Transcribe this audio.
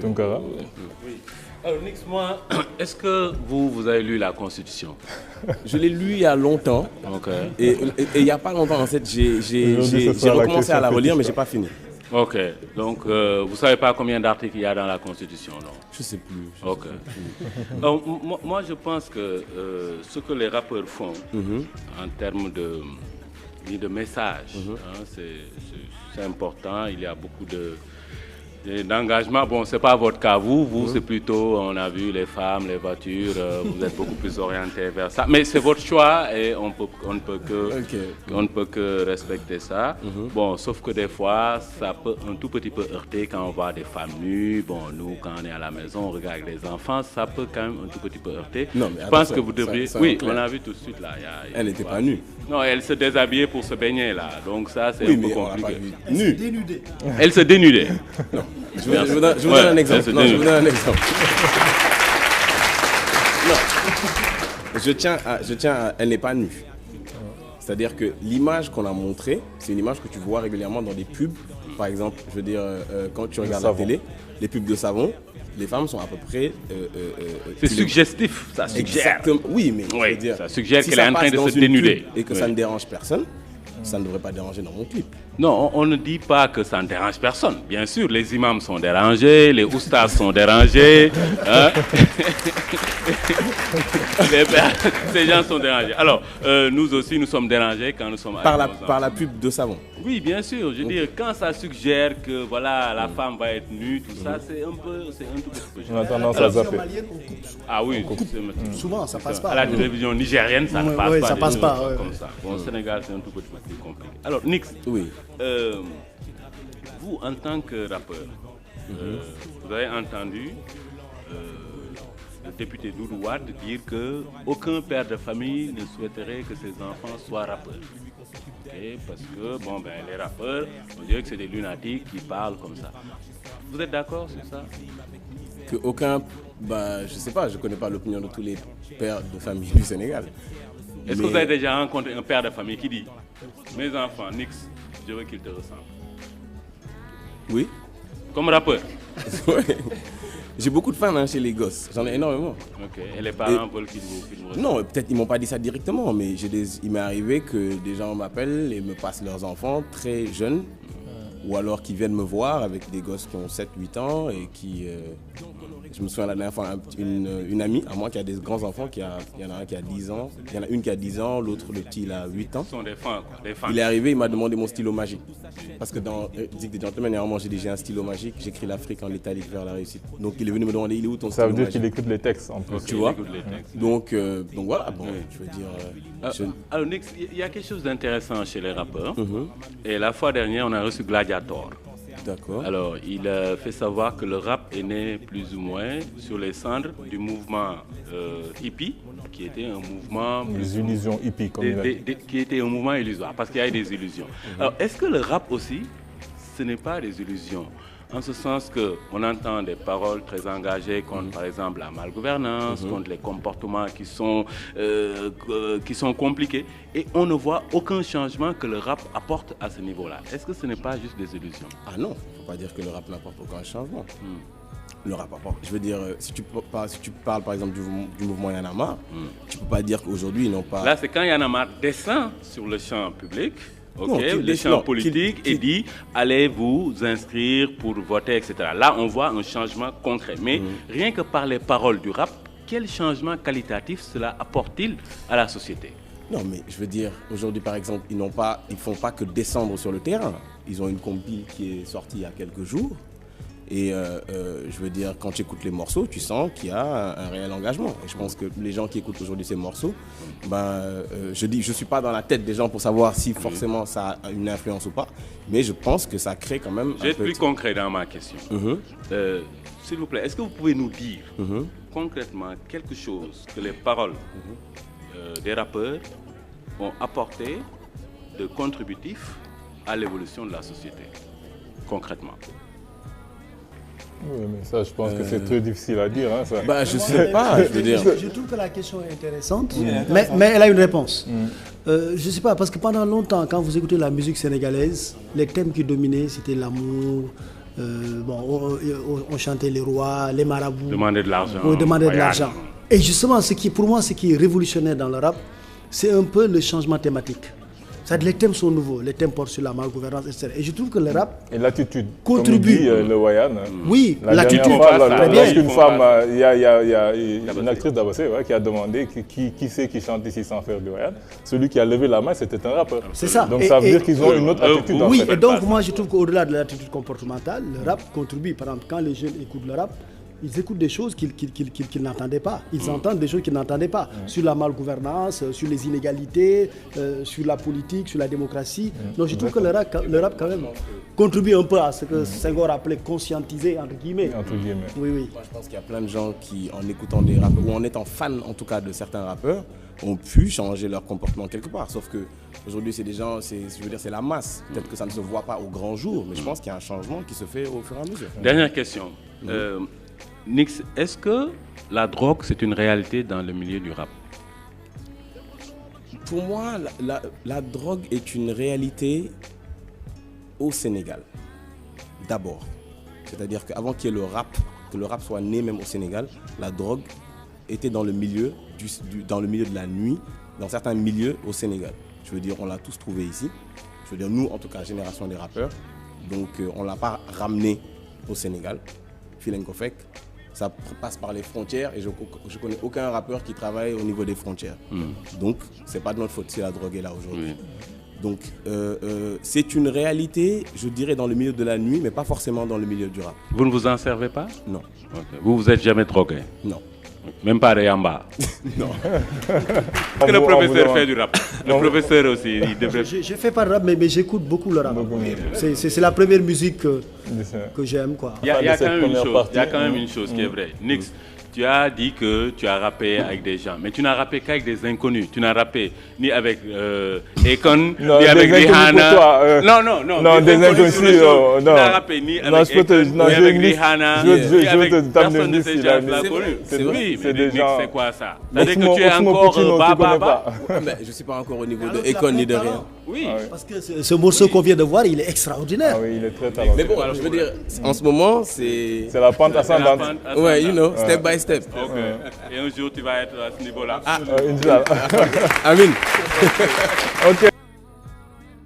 Tunkara. Oui. Alors, Nix, moi, est-ce que vous avez lu la Constitution? Je l'ai lu il y a longtemps. Okay. Et il n'y a pas longtemps, en fait, j'ai recommencé à la relire, mais je n'ai pas fini. Ok. Donc, vous ne savez pas combien d'articles il y a dans la Constitution, non? Je ne sais plus. Ok. Donc, moi, je pense que ce que les rappeurs font en termes de message, hein, c'est important. Il y a beaucoup d'engagement. Bon, c'est pas votre cas, vous c'est plutôt, on a vu les femmes, les voitures, vous êtes beaucoup plus orienté vers ça. Mais c'est votre choix et on ne peut que respecter ça. Bon, sauf que des fois, ça peut un tout petit peu heurter quand on voit des femmes nues. Bon, nous, quand on est à la maison, on regarde les enfants, ça peut quand même un tout petit peu heurter. Non, mais je pense que vous devriez... Oui, on a vu tout de suite là. Elle n'était pas nue. Non, elle se déshabillait pour se baigner là. Donc ça, c'est un peu compliqué. Nue. Elle se dénudait. Non. Je vous donne un exemple. Non, je vous donne un exemple. Non. Je tiens à... Elle n'est pas nue. C'est-à-dire que l'image qu'on a montrée, c'est une image que tu vois régulièrement dans des pubs. Par exemple, je veux dire, quand tu regardes la télé, les pubs de savon, les femmes sont à peu près... c'est suggestif, ça suggère. Exactement. Oui, mais oui, je veux dire, ça suggère si qu'elle est en train de se dénuder. Et que ça ne dérange personne, ça ne devrait pas déranger dans mon clip. Non, on ne dit pas que ça ne dérange personne. Bien sûr, les imams sont dérangés, les oustas sont dérangés. Hein? Ces gens sont dérangés. Alors, nous aussi, nous sommes dérangés quand nous sommes... Par la pub de savon. Oui, bien sûr. Je veux dire, quand ça suggère que voilà, la femme va être nue, tout ça, c'est un tout petit peu... On a tendance à zapper. Ah oui, souvent, ça passe pas. À la télévision nigérienne, ça ne passe pas. Ça passe pas. Comme ça. Bon, au Sénégal, c'est un tout petit peu plus compliqué. Alors, Nix, oui. Vous, en tant que rappeur, vous avez entendu le député Doudou Wade dire qu'aucun père de famille ne souhaiterait que ses enfants soient rappeurs. Okay, parce que les rappeurs, on dirait que c'est des lunatiques qui parlent comme ça. Vous êtes d'accord sur ça? Que aucun... je sais pas, je connais pas l'opinion de tous les pères de famille du Sénégal. Est-ce que vous avez déjà rencontré un père de famille qui dit « Mes enfants, Nix, je veux qu'ils te ressemblent ». Oui. Comme rappeur? Ouais. J'ai beaucoup de fans chez les gosses, j'en ai énormément. Ok, et les parents veulent qu'ils vous ressemblent? Non, peut-être ils m'ont pas dit ça directement, mais il m'est arrivé que des gens m'appellent et me passent leurs enfants très jeunes, ou alors qui viennent me voir avec des gosses qui ont 7-8 ans et qui... je me souviens la dernière fois, une amie à moi qui a des grands enfants, il y en a un qui a 10 ans, il y en a une qui a 10 ans, l'autre, le petit, il a 8 ans. Ce sont des fans, quoi, des fans. Il est arrivé, il m'a demandé mon stylo magique. Parce que dans Zik des Gentlemen, j'ai un stylo magique, j'écris l'Afrique en l'italique vers la réussite. Donc il est venu me demander, il est où ton stylo magique? Ça veut dire qu'il écoute les textes en plus. Okay, tu vois? Donc voilà, bon, je veux dire... Alors Nix, il y a quelque chose d'intéressant chez les rappeurs. Et la fois dernière, on a reçu Gladiator. D'accord. Alors, il fait savoir que le rap est né plus ou moins sur les cendres du mouvement hippie, qui était un mouvement... Les illusions hippies, comme qui était un mouvement illusoire, parce qu'il y a des illusions. Alors, est-ce que le rap aussi, ce n'est pas des illusions? En ce sens qu'on entend des paroles très engagées contre, par exemple, la malgouvernance, contre les comportements qui sont compliqués, et on ne voit aucun changement que le rap apporte à ce niveau-là. Est-ce que ce n'est pas juste des illusions? Ah non, il ne faut pas dire que le rap n'apporte aucun changement. Le rap apporte. Je veux dire, si tu parles par exemple du mouvement Y'en a marre, tu ne peux pas dire qu'aujourd'hui ils n'ont pas... Là, c'est quand Y'en a marre descend sur le champ public, le champ politique, et dit allez vous inscrire pour voter, etc. Là, on voit un changement concret. Mais rien que par les paroles du rap, quel changement qualitatif cela apporte-t-il à la société? Non, mais je veux dire, aujourd'hui, par exemple, ils ne font pas que descendre sur le terrain. Ils ont une compile qui est sortie il y a quelques jours. Et je veux dire, quand tu écoutes les morceaux, tu sens qu'il y a un réel engagement. Et je pense que les gens qui écoutent aujourd'hui ces morceaux, je ne suis pas dans la tête des gens pour savoir si forcément ça a une influence ou pas. Mais je pense que ça crée quand même... Je vais être plus concret dans ma question. S'il vous plaît, est-ce que vous pouvez nous dire concrètement quelque chose que les paroles des rappeurs ont apporté de contributif à l'évolution de la société, concrètement? Oui, mais ça, je pense que c'est très difficile à dire. Hein, ça. Je sais pas, je veux dire. Je trouve que la question est intéressante, mais elle a une réponse. Je sais pas, parce que pendant longtemps, quand vous écoutez la musique sénégalaise, les thèmes qui dominaient, c'était l'amour, on chantait les rois, les marabouts. Demander de l'argent. Demander de l'argent. Et justement, pour moi, ce qui est révolutionnaire dans le rap, c'est un peu le changement thématique. Les thèmes sont nouveaux, les thèmes portent sur la malgouvernance, etc. Et je trouve que le rap et l'attitude contribue. Comme dit le Wayan. Oui, l'attitude. Lorsqu'une femme, il y a une actrice d'Abassé qui a demandé qui c'est qui chante ici sans faire du Wayan. Celui qui a levé la main, c'était un rappeur. C'est ça. Donc ça veut dire qu'ils ont une autre attitude. Oui, et donc moi je trouve qu'au-delà de l'attitude comportementale, le rap contribue. Par exemple, quand les jeunes écoutent le rap, ils écoutent des choses qu'ils n'entendaient pas. Ils entendent des choses qu'ils n'entendaient pas. Sur la malgouvernance, sur les inégalités, sur la politique, sur la démocratie. Donc je trouve que le rap quand même contribue un peu à ce que Senghor appelait conscientiser, entre guillemets. Oui. Moi, je pense qu'il y a plein de gens qui, en écoutant des rappeurs, ou en étant fan en tout cas de certains rappeurs, ont pu changer leur comportement quelque part. Sauf que aujourd'hui, c'est des gens, c'est la masse. Peut-être que ça ne se voit pas au grand jour, mais je pense qu'il y a un changement qui se fait au fur et à mesure. Dernière question. Nix, est-ce que la drogue, c'est une réalité dans le milieu du rap? Pour moi, la drogue est une réalité au Sénégal, d'abord. C'est-à-dire qu'avant qu'il y ait le rap, que le rap soit né même au Sénégal, la drogue était dans le milieu, dans le milieu de la nuit, dans certains milieux au Sénégal. Je veux dire, on l'a tous trouvé ici. Je veux dire, nous, en tout cas, génération des rappeurs, donc on ne l'a pas ramené au Sénégal. Filenkofek, ça passe par les frontières et je ne connais aucun rappeur qui travaille au niveau des frontières. Donc, ce n'est pas de notre faute si la drogue est là aujourd'hui. Donc, c'est une réalité, je dirais, dans le milieu de la nuit, mais pas forcément dans le milieu du rap. Vous ne vous en servez pas? Non. Okay. Vous êtes jamais drogué? Non. Même pas de yamba? Non. Que le professeur fait du rap. Le professeur aussi, il devrait... Je ne fais pas de rap, mais j'écoute beaucoup le rap. C'est la première musique que j'aime, quoi. Il y a quand même une chose qui est vraie. Nix, tu as dit que tu as rappé avec des gens, mais tu n'as rappé qu'avec des inconnus. Tu n'as rappé ni avec Akon, ni avec Rihanna. Non, des inconnus. Tu n'as rappé ni avec Rihanna, ni avec personne de ces gens-là connus. C'est des gens... C'est quoi ça? C'est-à-dire que tu es encore bas. Je ne suis pas encore au niveau de Akon ni de rien. Oui. Parce que ce morceau qu'on vient de voir, il est extraordinaire. Ah oui, il est très talentueux. Mais bon, je veux dire, en ce moment, c'est... C'est la pente ascendante. Ouais, step by step. Ok. Et un jour, tu vas être à ce niveau-là. Inch'Allah. Amin. Ok.